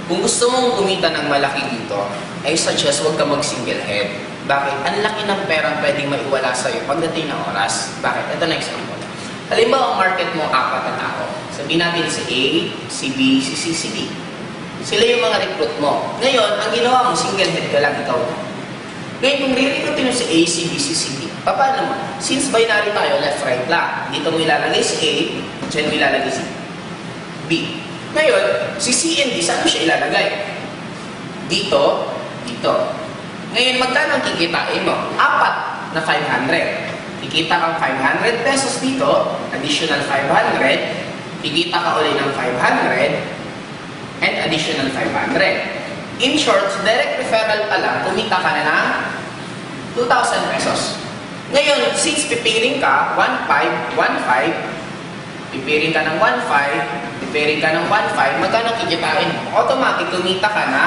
Kung gusto mong kumita ng malaki dito, I suggest huwag ka mag-single head. Bakit? Ang laki ng perang pwedeng maiwala sa'yo pagdating ng oras. Bakit? Ito na example. Halimbawa, ang market mo, 4 na tao. Sabihin natin si A, si B, si C, si D. Sila yung mga recruit mo. Ngayon, ang ginawa mo, single head ka lang, ikaw. Ngayon, kung re-recruitin mo si A, si B, si C, D, paano mo? Since binary tayo, left, right lang. Dito mo ilalagay si A, dyan mo ilalagay si B. Ngayon, si C and D, saan mo siya ilalagay? Dito, dito. Ngayon, magkano ang kikitain mo? 4 na 500. Kikita kang 500 pesos dito, additional 500, kikita ka ulit ng 500, and additional 500. In short, direct referral pa lang, kumita ka na ng 2,000 pesos. Ngayon, since pipiling ka, 1,500, 1,500, pipiling ka ng 1,500, pipiling ka ng 1,500, magkano kikitain mo? Automatic, kumita ka na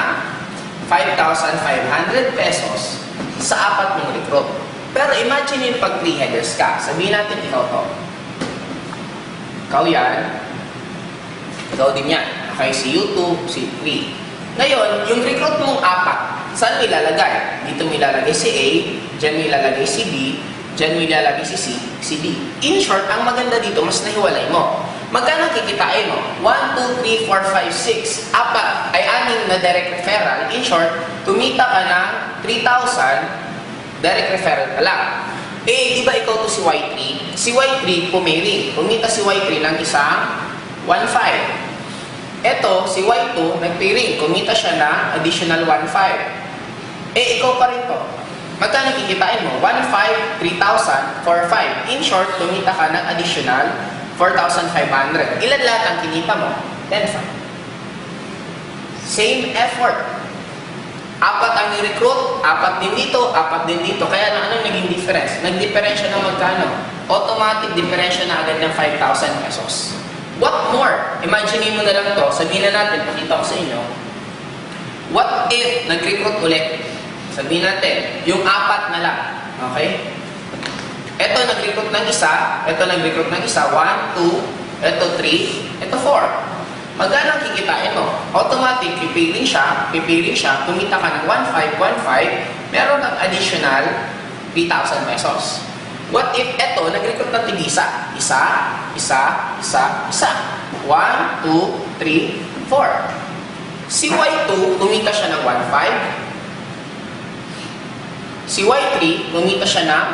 5,500 pesos sa 4 mong recruit. Pero imagine yung pag 3 headers ka. Sabihin natin, ikaw to. Ikaw yan. Ikaw din yan. Okay, si U2, si 3. Ngayon, yung recruit mong 4, saan mo ilalagay? Dito mo ilalagay si A, dyan mo ilalagay si B, dyan mo ilalagay si C, si D. In short, ang maganda dito, mas nahiwalay mo. Magkano kikitain mo? 1, 2, 3, 4, 5, 6. 4 ay 6 na direct referral. In short, kumita ka ng 3,000 direct referral ka lang. Eh, di ba ikaw to si Y3? Si Y3 pumiling. Kumita si Y3 ng isang 1,500. Eto, si Y2 nagpiring. Kumita siya ng additional 1,500. Eh, ikaw pa rin to. Magkano kikitain mo? 1,500, 3,000, 4,500. In short, kumita ka ng additional 4,500. Ilan lahat ang kinita mo? 10,500. Same effort. 4 ang ni-recruit, 4 din dito, 4 din dito. Kaya na anong naging difference? Nag-differensya na magkano? Automatic differensya na agad ng 5,000 pesos. What more? Imagine mo na lang to. Sabihin na natin, pakita ko sa inyo. What if nag-recruit ulit? Sabihin natin, yung 4 na lang. Okay? Ito nag-recruit ng isa, ito nag-recruit ng isa, 1, 2, ito 3, ito 4. Magkano ang kikitain mo? Automatic, pipiling siya, kumita ka ng 1,500, 1,500, meron kang additional 3,000 pesos. What if ito, nag-recruit ng tig-isa? Isa, 1, 2, 3, 4. Si Y2, kumita siya ng 1,500. Si Y3, kumita siya ng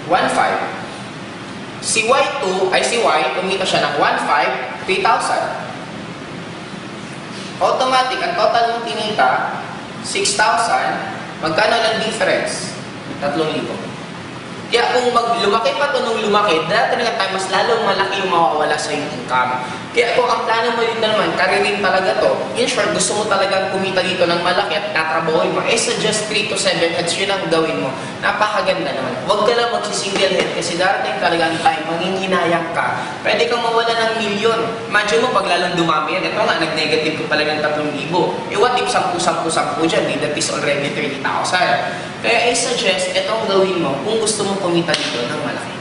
1,500. Si Y2, si Y, kumita siya ng 1,500, 3,000. Automatic, ang total mong tinita, 6,000. Magkano lang difference? 3,000. Kaya kung lumaki pa ito nung lumaki, dati na tayo, mas lalong malaki yung mawawala sa yung income. Kaya kung ang plano mo yun naman, karirin talaga to, in short, gusto mo talagang kumita dito ng malaki at tatrabahoin mo, suggest 3 to 7 heads, yun ang gawin mo. Napakaganda naman. Huwag ka lang magsisingle head kasi darating talaga ang time, manginghinayang ka. Pwede kang mawala ng milyon. Imagine mo, pag lalong dumami yan, ito nga, nag-negative ko pala ng 3,000. What if 10 dyan, that is already 30,000. Kaya I suggest, itong gawin mo kung gusto mong kumita dito ng malaki.